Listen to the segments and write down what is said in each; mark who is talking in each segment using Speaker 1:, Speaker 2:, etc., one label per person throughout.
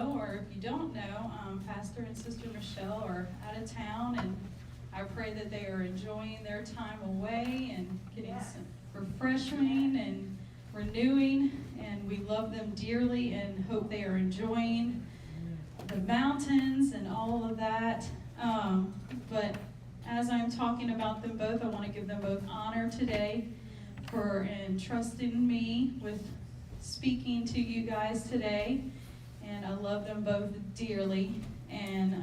Speaker 1: know, or if you don't know, Pastor and Sister Michelle are out of town, and I pray that they are enjoying their time away and getting some refreshing and renewing, and we love them dearly and hope they are enjoying the mountains and all of that. But as I'm talking about them both, I want to give them both honor today for entrusting me with speaking to you guys today. And I love them both dearly, and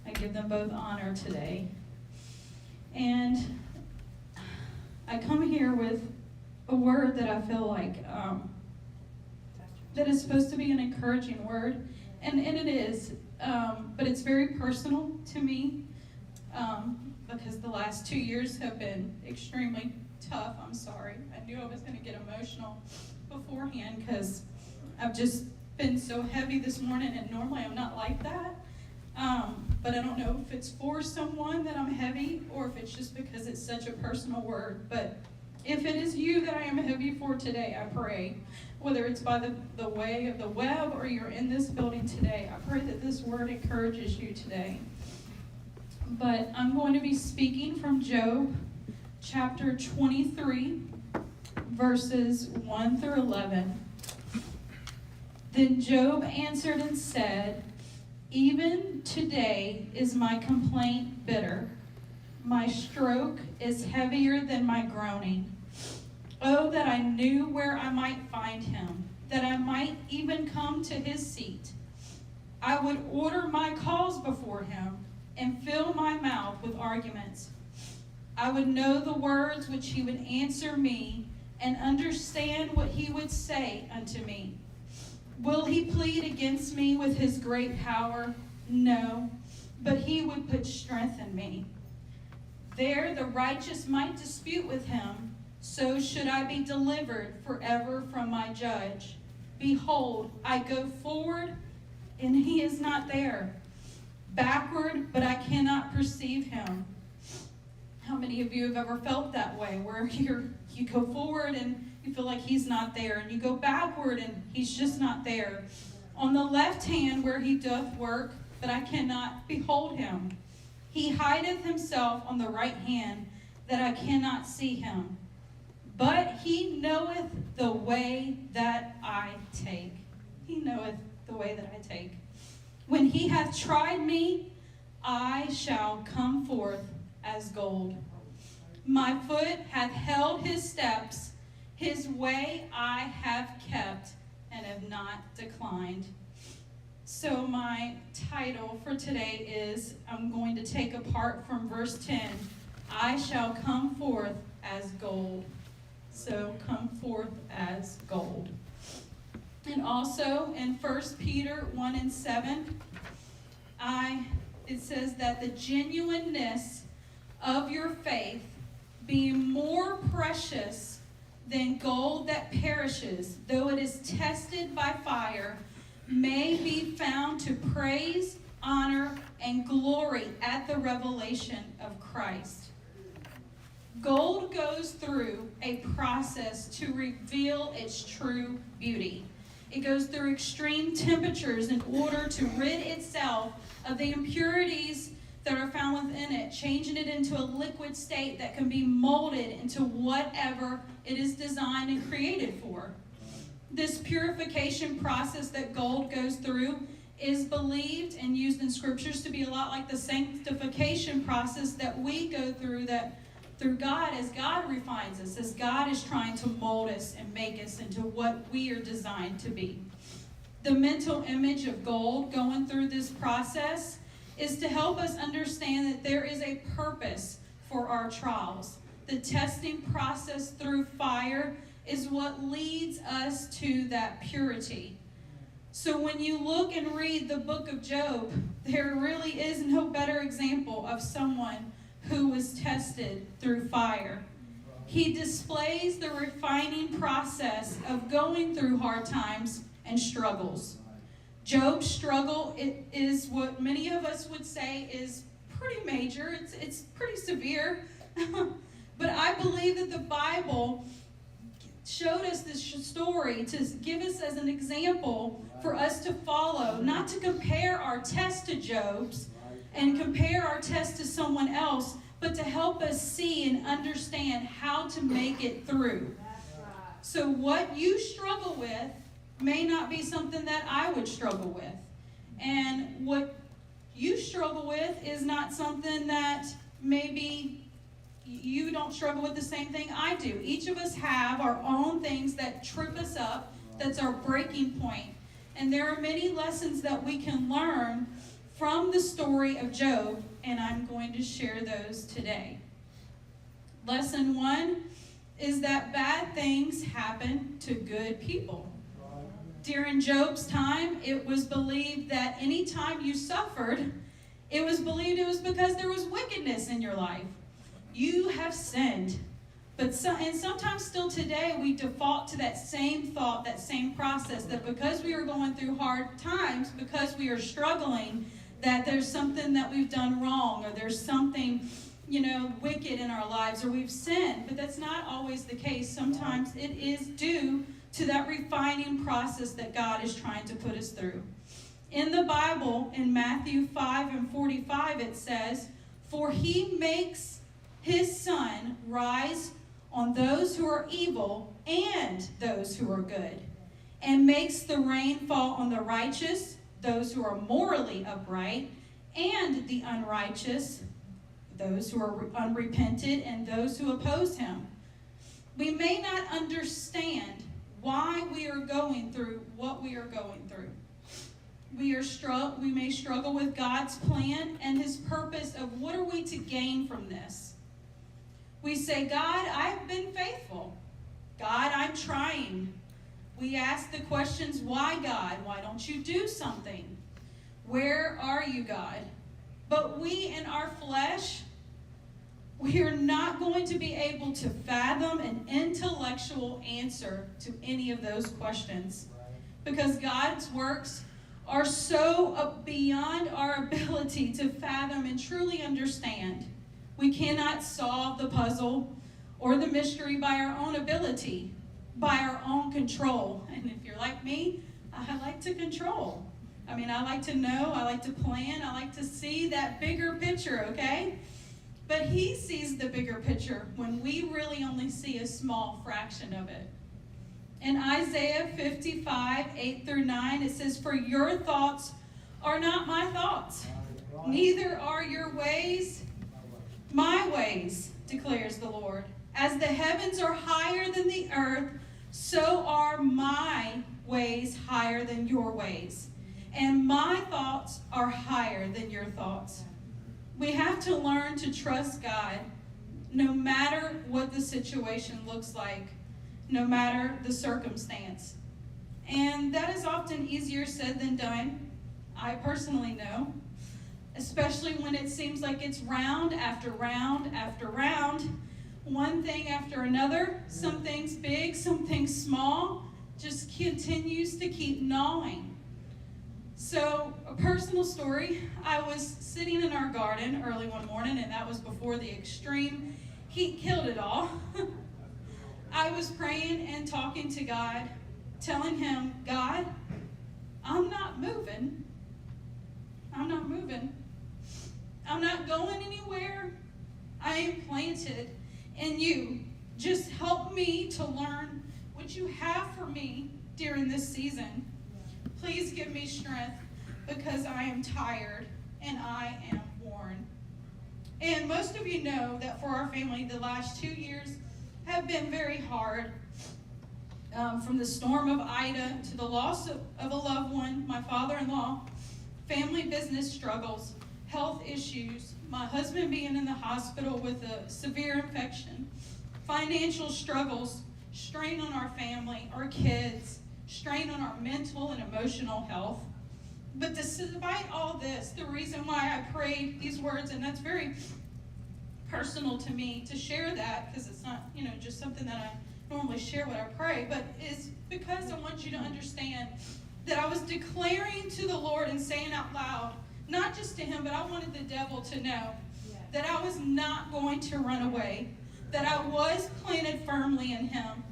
Speaker 1: I give them both honor today. And I come here with a word that I feel like that is supposed to be an encouraging word, and it is, but it's very personal to me because the last 2 years have been extremely tough. I'm sorry. I knew I was going to get emotional beforehand because I've just been so heavy this morning, and normally I'm not like that. But I don't know if it's for someone that I'm heavy or if it's just because it's such a personal word. But if it is you that I am heavy for today, I pray, whether it's by the way of the web or you're in this building today, I pray that this word encourages you today. But I'm going to be speaking from Job chapter 23, verses 1 through 11. Then Job answered and said, "Even today is my complaint bitter. My stroke is heavier than my groaning. Oh, that I knew where I might find him, that I might even come to his seat. I would order my cause before him and fill my mouth with arguments. I would know the words which he would answer me and understand what he would say unto me. Will he plead against me with his great power? No, but he would put strength in me. There the righteous might dispute with him, so should I be delivered forever from my judge. Behold, I go forward, and he is not there. Backward, but I cannot perceive him." How many of you have ever felt that way, where you go forward and you feel like he's not there, and you go backward and he's just not there? On the left hand where he doth work, but I cannot behold him. He hideth himself on the right hand, that I cannot see him. But he knoweth the way that I take. He knoweth the way that I take. When he hath tried me, I shall come forth as gold. My foot hath held his steps. His way I have kept and have not declined. So my title for today is, I'm going to take apart from verse 10, I shall come forth as gold. So come forth as gold. And also in 1 Peter 1 and 7, it says that the genuineness of your faith, being more precious than gold that perishes, though it is tested by fire, may be found to praise, honor, and glory at the revelation of Christ. Gold goes through a process to reveal its true beauty. It goes through extreme temperatures in order to rid itself of the impurities that are found within it, changing it into a liquid state that can be molded into whatever it is designed and created for. This purification process that gold goes through is believed and used in scriptures to be a lot like the sanctification process that we go through, that through God, as God refines us, as God is trying to mold us and make us into what we are designed to be. The mental image of gold going through this process is to help us understand that there is a purpose for our trials. The testing process through fire is what leads us to that purity. So when you look and read the book of Job, there really is no better example of someone who was tested through fire. He displays the refining process of going through hard times and struggles. Job's struggle is what many of us would say is pretty major. It's pretty severe. But I believe that the Bible showed us this story to give us as an example for us to follow, not to compare our test to Job's and compare our test to someone else, but to help us see and understand how to make it through. So what you struggle with may not be something that I would struggle with. And what you struggle with is not something that maybe you don't struggle with the same thing I do. Each of us have our own things that trip us up. That's our breaking point. And there are many lessons that we can learn from the story of Job, and I'm going to share those today. Lesson 1 is that bad things happen to good people. During Job's time, it was believed that any time you suffered, it was believed it was because there was wickedness in your life. You have sinned. And sometimes still today, we default to that same thought, that same process, that because we are going through hard times, because we are struggling, that there's something that we've done wrong, or there's something, wicked in our lives, or we've sinned. But that's not always the case. Sometimes it is due to that refining process that God is trying to put us through. In the Bible, in Matthew 5:45, it says, "For he makes his sun rise on those who are evil and those who are good, and makes the rain fall on the righteous, those who are morally upright, and the unrighteous, those who are unrepented, and those who oppose him." We may not understand why we are going through what we are going through. We may struggle with God's plan and his purpose of what are we to gain from this. We say, "God, I've been faithful. God, I'm trying." We ask the questions, "Why, God? Why don't you do something? Where are you, God?" But we in our flesh, we are not going to be able to fathom an intellectual answer to any of those questions, because God's works are so beyond our ability to fathom and truly understand. We cannot solve the puzzle or the mystery by our own ability, by our own control. And if you're like me, I like to control. I like to know, I like to plan, I like to see that bigger picture, okay? But he sees the bigger picture when we really only see a small fraction of it. In Isaiah 55:8-9, it says, "For your thoughts are not my thoughts, neither are your ways my ways, declares the Lord. As the heavens are higher than the earth, so are my ways higher than your ways, and my thoughts are higher than your thoughts." We have to learn to trust God no matter what the situation looks like, no matter the circumstance. And that is often easier said than done. I personally know, especially when it seems like it's round after round after round, one thing after another, some things big, some things small, just continues to keep gnawing. So, a personal story, I was sitting in our garden early one morning, and that was before the extreme heat killed it all. I was praying and talking to God, telling him, "God, I'm not moving. I'm not moving. I'm not going anywhere. I am planted in you. Just help me to learn what you have for me during this season. Please give me strength, because I am tired and I am worn." And most of you know that for our family, the last 2 years have been very hard. From the storm of Ida to the loss of a loved one, my father-in-law, family business struggles, health issues, my husband being in the hospital with a severe infection, financial struggles, strain on our family, our kids, strain on our mental and emotional health. But despite all this, the reason why I prayed these words, and that's very personal to me to share that, because it's not, just something that I normally share what I pray, but is because I want you to understand that I was declaring to the Lord and saying out loud, not just to him, but I wanted the devil to know that I was not going to run away, that I was planted firmly in him,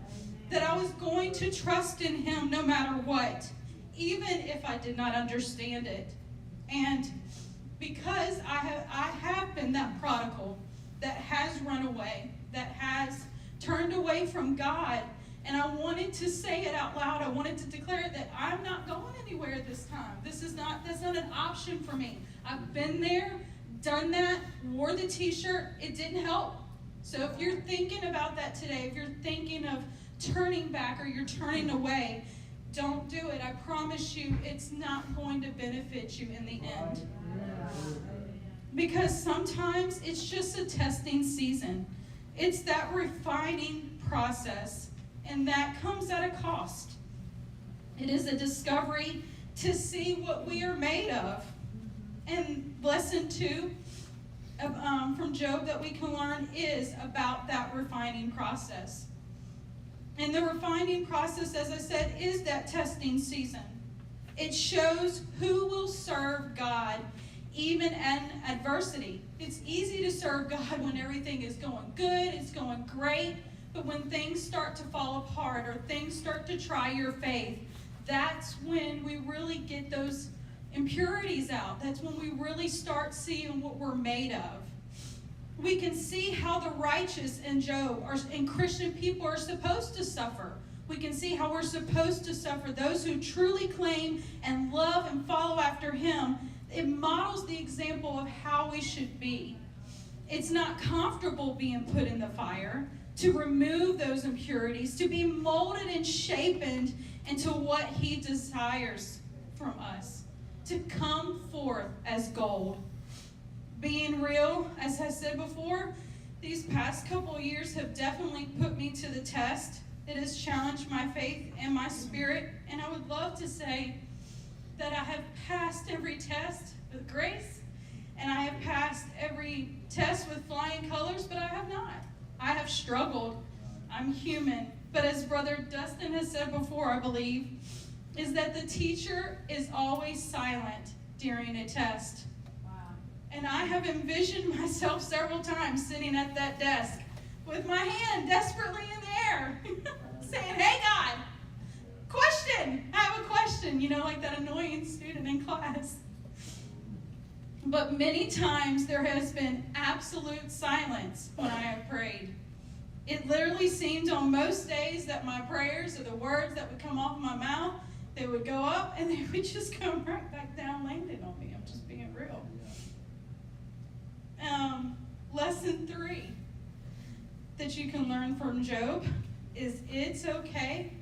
Speaker 1: that I was going to trust in him no matter what, even if I did not understand it. And because I have been that prodigal that has run away, that has turned away from God, and I wanted to say it out loud. I wanted to declare it that I'm not going anywhere this time. That's not an option for me. I've been there, done that, wore the t-shirt. It didn't help. So if you're thinking about that today, if you're thinking of turning back or you're turning away, don't do it. I promise you it's not going to benefit you in the end. Because sometimes it's just a testing season. It's that refining process, and that comes at a cost. It is a discovery to see what we are made of. And lesson 2 from Job that we can learn is about that refining process. And the refining process, as I said, is that testing season. It shows who will serve God even in adversity. It's easy to serve God when everything is going good, it's going great, but when things start to fall apart or things start to try your faith, that's when we really get those impurities out. That's when we really start seeing what we're made of. We can see how the righteous in Job and Christian people are supposed to suffer. We can see how we're supposed to suffer. Those who truly claim and love and follow after him, it models the example of how we should be. It's not comfortable being put in the fire, to remove those impurities, to be molded and shaped into what he desires from us, to come forth as gold. Being real, as I said before, these past couple of years have definitely put me to the test. It has challenged my faith and my spirit, and I would love to say that I have passed every test with grace, and I have passed every test with flying colors, but I have not. I have struggled. I'm human. But as Brother Dustin has said before, I believe, is that the teacher is always silent during a test. Wow. And I have envisioned myself several times sitting at that desk with my hand desperately in the air, saying, "Hey, God, question. I have a question," like that annoying student in class. But many times there has been absolute silence when I have prayed. It literally seemed on most days that my prayers or the words that would come off my mouth, they would go up and they would just come right back down, landing on me. I'm just being real. Lesson 3 that you can learn from Job is it's okay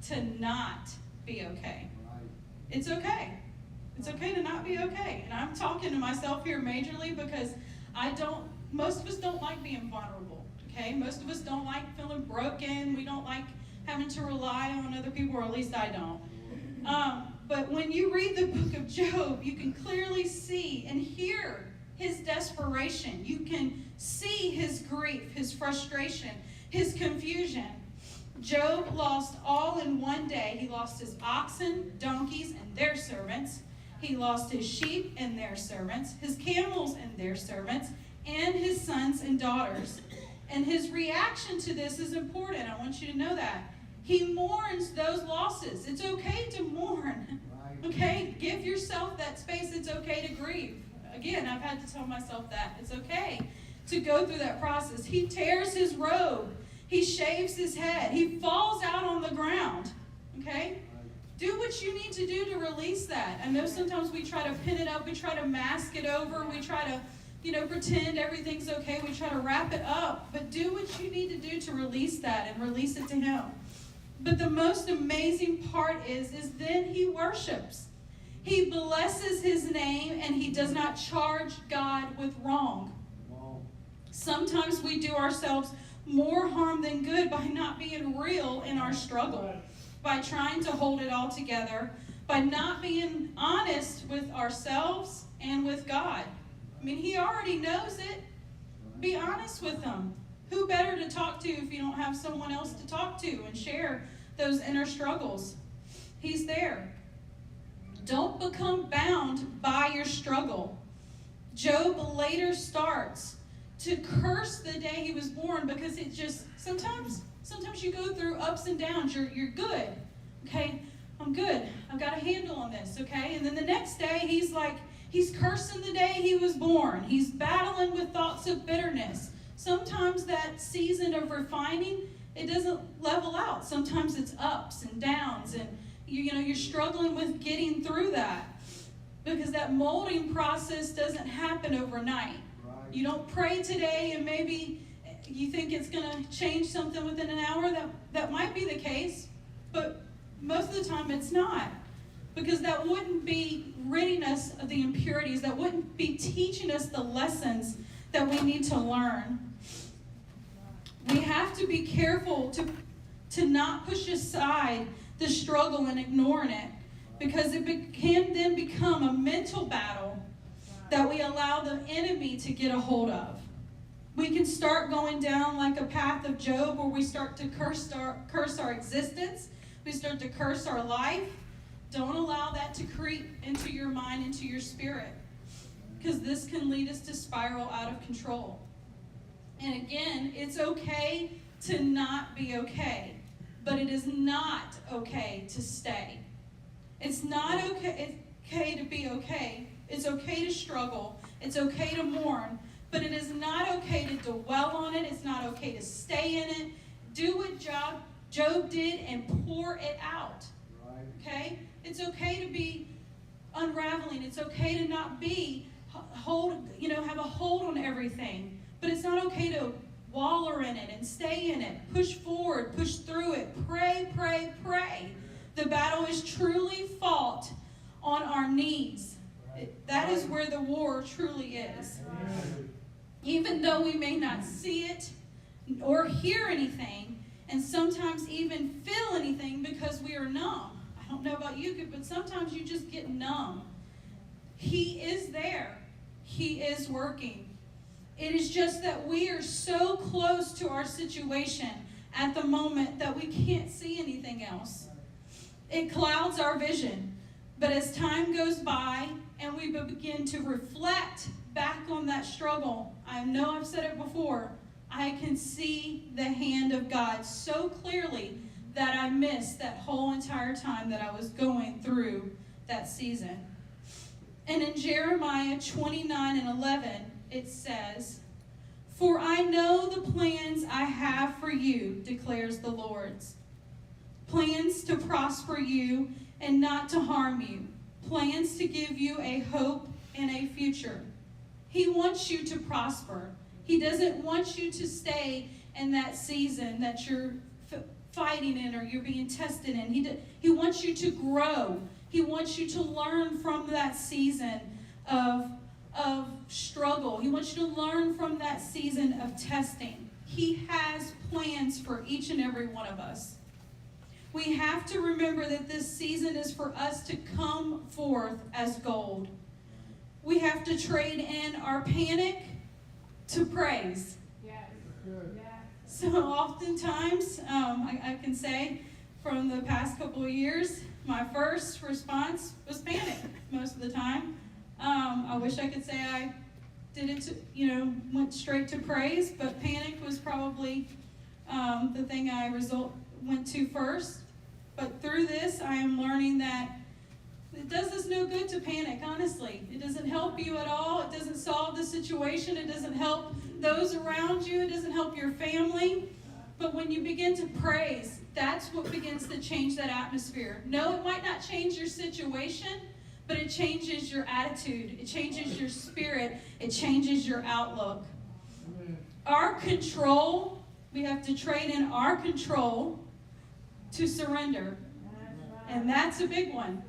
Speaker 1: to not be okay. It's okay. It's okay to not be okay. And I'm talking to myself here majorly because most of us don't like being vulnerable, okay? Most of us don't like feeling broken. We don't like having to rely on other people, or at least I don't. But when you read the book of Job, you can clearly see and hear his desperation. You can see his grief, his frustration, his confusion. Job lost all in one day. He lost his oxen, donkeys, and their servants. He lost his sheep and their servants, his camels and their servants, and his sons and daughters. And his reaction to this is important. I want you to know that. He mourns those losses. It's okay to mourn. Okay? Give yourself that space. It's okay to grieve. Again, I've had to tell myself that. It's okay to go through that process. He tears his robe. He shaves his head. He falls out on the ground. Okay? Do what you need to do to release that. I know sometimes we try to pin it up. We try to mask it over. We try to, pretend everything's okay. We try to wrap it up. But do what you need to do to release that and release it to him. But the most amazing part is then he worships. He blesses his name, and he does not charge God with wrong. Sometimes we do ourselves more harm than good by not being real in our struggle, by trying to hold it all together, by not being honest with ourselves and with God. I mean, he already knows it. Be honest with him. Who better to talk to if you don't have someone else to talk to and share those inner struggles? He's there. Don't become bound by your struggle. Job later starts to curse the day he was born because sometimes Sometimes you go through ups and downs. You're good. Okay, I'm good. I've got a handle on this, okay? And then the next day, he's cursing the day he was born. He's battling with thoughts of bitterness. Sometimes that season of refining, it doesn't level out. Sometimes it's ups and downs, and you're struggling with getting through that because that molding process doesn't happen overnight. Right. You don't pray today and maybe you think it's going to change something within an hour. That might be the case, but most of the time it's not, because that wouldn't be ridding us of the impurities. That wouldn't be teaching us the lessons that we need to learn. We have to be careful to not push aside the struggle and ignoring it, because it can then become a mental battle that we allow the enemy to get a hold of. We can start going down like a path of Job, where we start to curse our existence. We start to curse our life. Don't allow that to creep into your mind, into your spirit, because this can lead us to spiral out of control. And again, it's okay to not be okay, but it is not okay to stay. It's not okay to be okay. It's okay to struggle. It's okay to mourn, but it is not okay to dwell on it. It's not okay to stay in it. Do what Job did and pour it out. Right. Okay? It's okay to be unraveling. It's okay to not be have a hold on everything. But it's not okay to waller in it and stay in it. Push forward, push through it. Pray, pray, pray. The battle is truly fought on our knees. That is where the war truly is. Even though we may not see it or hear anything, and sometimes even feel anything because we are numb. I don't know about you, but sometimes you just get numb. He is there. He is working. It is just that we are so close to our situation at the moment that we can't see anything else. It clouds our vision. But as time goes by and we begin to reflect back on that struggle, I know I've said it before, I can see the hand of God so clearly that I missed that whole entire time that I was going through that season. And in Jeremiah 29:11, it says, "For I know the plans I have for you, declares the Lord. Plans to prosper you and not to harm you. Plans to give you a hope and a future." He wants you to prosper. He doesn't want you to stay in that season that you're fighting in or you're being tested in. He wants you to grow. He wants you to learn from that season of struggle. He wants you to learn from that season of testing. He has plans for each and every one of us. We have to remember that this season is for us to come forth as gold. We have to trade in our panic to praise. Yes. So oftentimes, I can say from the past couple of years, my first response was panic most of the time. I wish I could say I did it went straight to praise, but panic was probably the thing I went to first. But through this, I am learning that it does us no good to panic, honestly. It doesn't help you at all. It doesn't solve the situation. It doesn't help those around you. It doesn't help your family. But when you begin to praise, that's what begins to change that atmosphere. No, it might not change your situation, but it changes your attitude. It changes your spirit. It changes your outlook. Our control, we have to trade in our control to surrender. And that's a big one.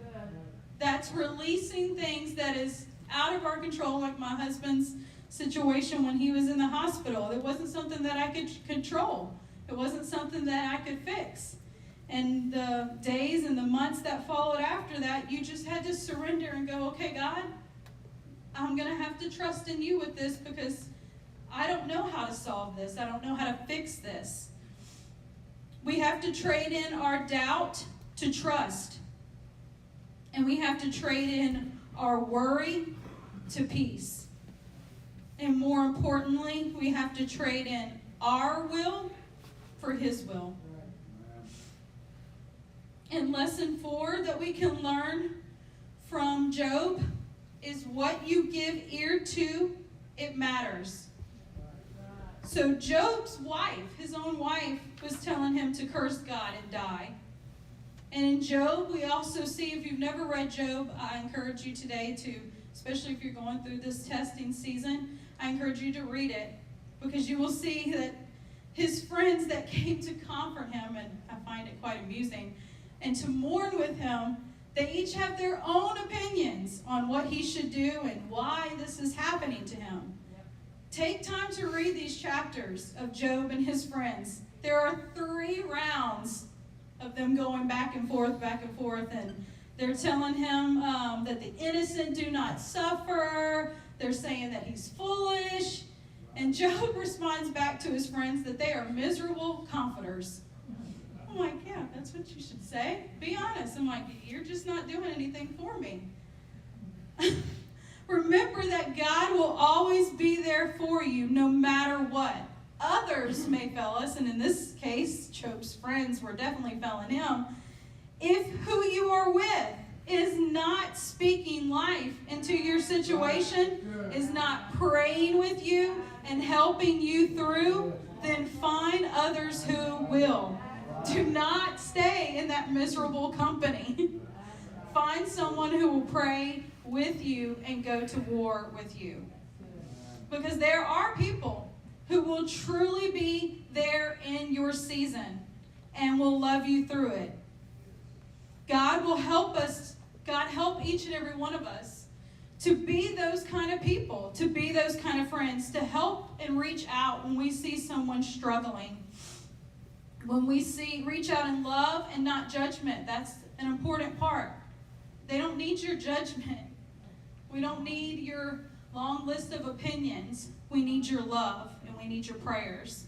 Speaker 1: That's releasing things that is out of our control, like my husband's situation when he was in the hospital. It wasn't something that I could control. It wasn't something that I could fix. And the days and the months that followed after that, you just had to surrender and go, okay, God, I'm going to have to trust in you with this because I don't know how to solve this. I don't know how to fix this. We have to trade in our doubt to trust. And we have to trade in our worry to peace. And more importantly, we have to trade in our will for his will. And lesson 4 that we can learn from Job is what you give ear to, it matters. So Job's wife, his own wife, was telling him to curse God and die. And in Job, we also see, if you've never read Job, I encourage you today to, especially if you're going through this testing season, I encourage you to read it, because you will see that his friends that came to comfort him, and I find it quite amusing, and to mourn with him, they each have their own opinions on what he should do and why this is happening to him. Take time to read these chapters of Job and his friends. There are 3 rounds of them going back and forth, and they're telling him that the innocent do not suffer. They're saying that he's foolish. And Job responds back to his friends that they are miserable comforters. I'm like, yeah, that's what you should say. Be honest. I'm like, you're just not doing anything for me. Remember that God will always be there for you no matter what. Others may fail us, and in this case, Job's friends were definitely failing him. If who you are with is not speaking life into your situation, is not praying with you and helping you through, then find others who will. Do not stay in that miserable company. Find someone who will pray with you and go to war with you. Because there are people who will truly be there in your season and will love you through it. God will help us. God help each and every one of us to be those kind of people, to be those kind of friends, to help and reach out when we see someone struggling. When we reach out in love and not judgment. That's an important part. They don't need your judgment. We don't need your long list of opinions. We need your love and we need your prayers.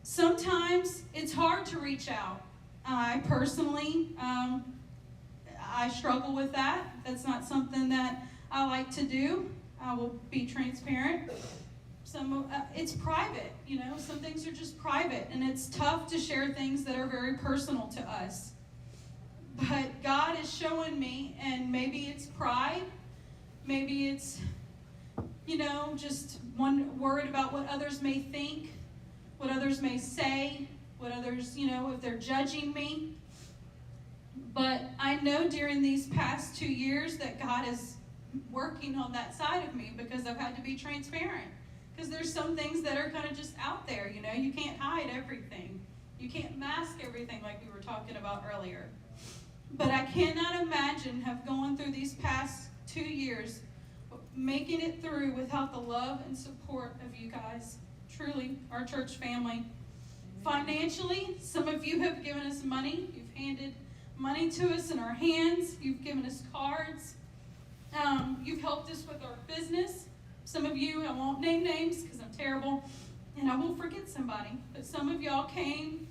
Speaker 1: Sometimes it's hard to reach out. I personally, I struggle with that. That's not something that I like to do. I will be transparent. It's private, some things are just private, and it's tough to share things that are very personal to us. But God is showing me, and maybe it's pride, maybe it's, just worried about what others may think, what others may say, what others, if they're judging me. But I know during these past 2 years that God is working on that side of me, because I've had to be transparent. Because there's some things that are kind of just out there, You can't hide everything. You can't mask everything like we were talking about earlier. But I cannot imagine have gone through these past 2 years, making it through without the love and support of you guys. Truly, our church family. Financially, some of you have given us money. You've handed money to us in our hands. You've given us cards. You've helped us with our business. Some of you, I won't name names because I'm terrible, and I won't forget somebody, but some of y'all came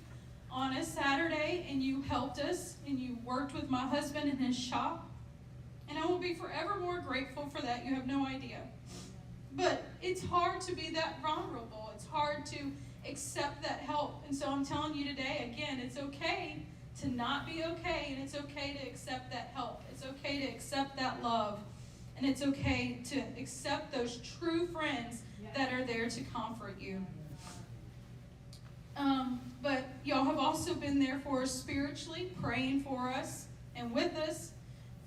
Speaker 1: on a Saturday and you helped us and you worked with my husband in his shop, and I will be forever more grateful for that. You have no idea. But it's hard to be that vulnerable. It's hard to accept that help, and so I'm telling you today, again, it's okay to not be okay, and it's okay to accept that help. It's okay to accept that love. And it's okay to accept those true friends that are there to comfort you. But y'all have also been there for us spiritually, praying for us and with us,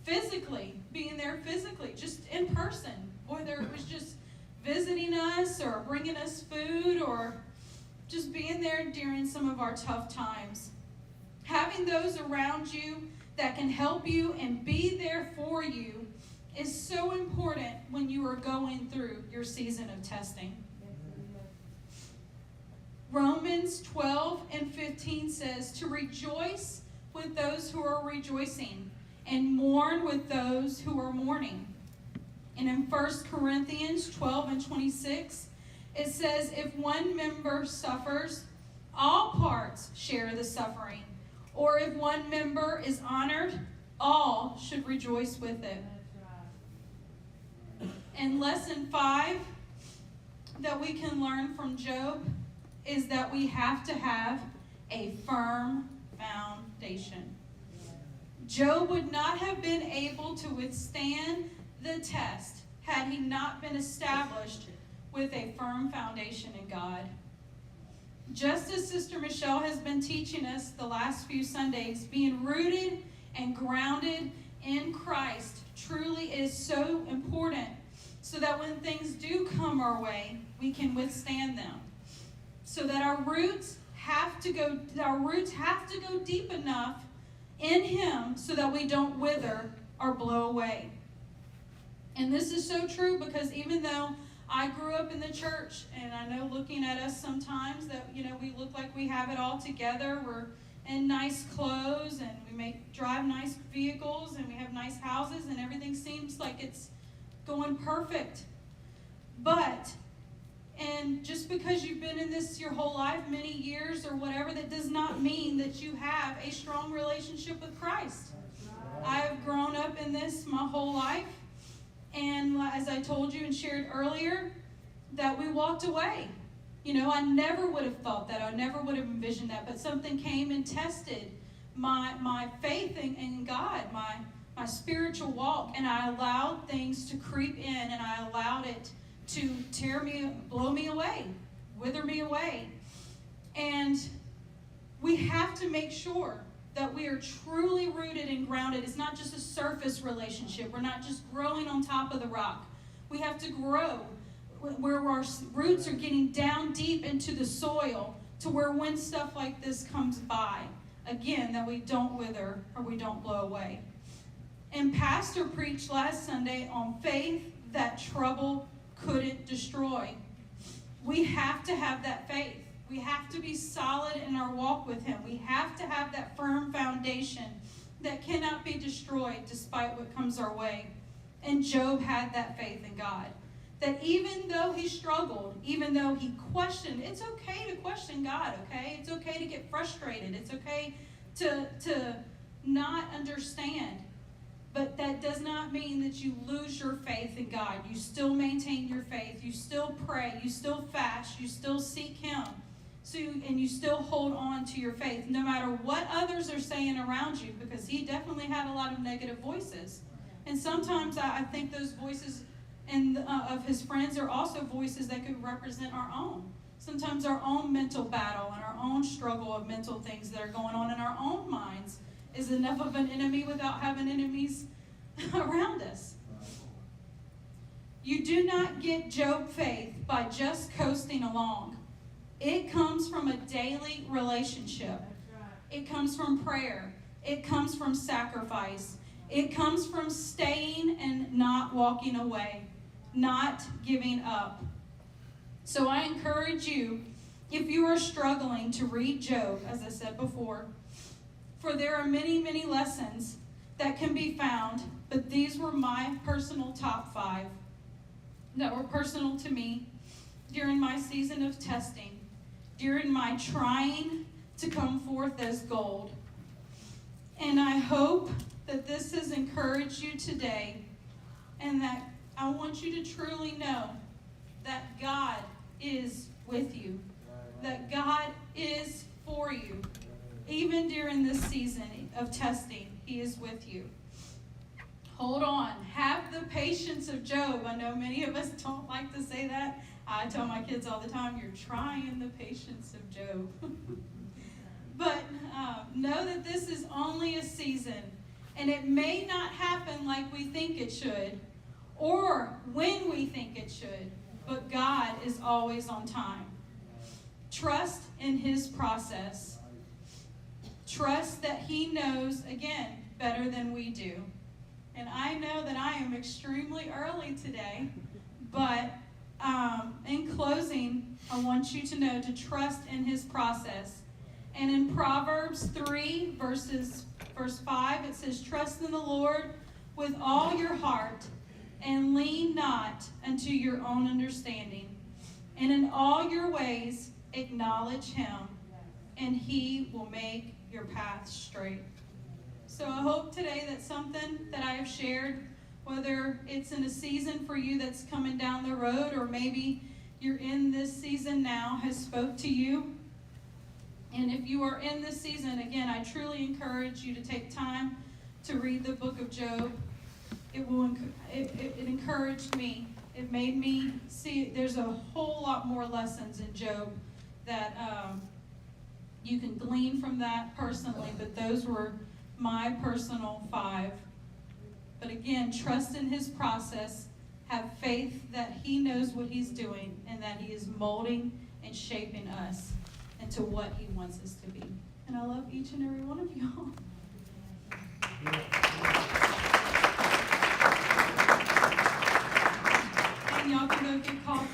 Speaker 1: physically, being there physically, just in person. Whether it was just visiting us or bringing us food or just being there during some of our tough times. Having those around you that can help you and be there for you is so important when you are going through your season of testing. Romans 12:15 says to rejoice with those who are rejoicing and mourn with those who are mourning. And in 1 Corinthians 12:26, it says if one member suffers, all parts share the suffering. Or if one member is honored, all should rejoice with it. And lesson 5 that we can learn from Job is that we have to have a firm foundation. Job would not have been able to withstand the test had he not been established with a firm foundation in God. Just as Sister Michelle has been teaching us the last few Sundays, being rooted and grounded in Christ truly is so important, so that when things do come our way, we can withstand them. So that our roots have to go deep enough in Him so that we don't wither or blow away. And this is so true because even though I grew up in the church, and I know looking at us sometimes that, we look like we have it all together. We're in nice clothes, and we drive nice vehicles, and we have nice houses, and everything seems like it's going perfect. And just because you've been in this your whole life, many years or whatever, that does not mean that you have a strong relationship with Christ. I have grown up in this my whole life. And as I told you and shared earlier, that we walked away. I never would have thought that. I never would have envisioned that. But something came and tested my faith in God, my spiritual walk. And I allowed things to creep in, and I allowed it to blow me away, wither me away. And we have to make sure that we are truly rooted and grounded. It's not just a surface relationship. We're not just growing on top of the rock. We have to grow where our roots are getting down deep into the soil, to where when stuff like this comes by, again, that we don't wither or we don't blow away. And Pastor preached last Sunday on faith that trouble couldn't destroy. We have to have that faith. We have to be solid in our walk with Him. We have to have that firm foundation that cannot be destroyed despite what comes our way. And Job had that faith in God. That even though he struggled, even though he questioned, it's okay to question God, okay? It's okay to get frustrated. It's okay to not understand. But that does not mean that you lose your faith in God. You still maintain your faith. You still pray. You still fast. You still seek Him. And you still hold on to your faith, no matter what others are saying around you, because he definitely had a lot of negative voices. And sometimes I think those voices of his friends are also voices that could represent our own. Sometimes our own mental battle and our own struggle of mental things that are going on in our own minds is enough of an enemy without having enemies around us. You do not get Job faith by just coasting along. It comes from a daily relationship. It comes from prayer. It comes from sacrifice. It comes from staying and not walking away, not giving up. So I encourage you, if you are struggling, to read Job, as I said before, for there are many, many lessons that can be found, but these were my personal top 5 that were personal to me during my season of testing, during my trying to come forth as gold. And I hope that this has encouraged you today, and that I want you to truly know that God is with you, that God is for you. Even during this season of testing, He is with you. Hold on. Have the patience of Job. I know many of us don't like to say that. I tell my kids all the time, you're trying the patience of Job. But know that this is only a season, and it may not happen like we think it should, or when we think it should, but God is always on time. Trust in His process. Trust that He knows, again, better than we do. And I know that I am extremely early today, but in closing, I want you to know to trust in His process. And in Proverbs 3, verse 5, it says, trust in the Lord with all your heart, and lean not unto your own understanding. And in all your ways acknowledge Him, and He will make your path straight. So I hope today that something that I have shared, whether it's in a season for you that's coming down the road, or maybe you're in this season now has spoke to you. And if you are in this season, again, I truly encourage you to take time to read the book of Job. It encouraged me. It made me see there's a whole lot more lessons in Job that you can glean from that personally, but those were my personal 5. But again, trust in his process. Have faith that he knows what he's doing and that he is molding and shaping us into what he wants us to be. And I love each and every one of y'all. And y'all can go get coffee.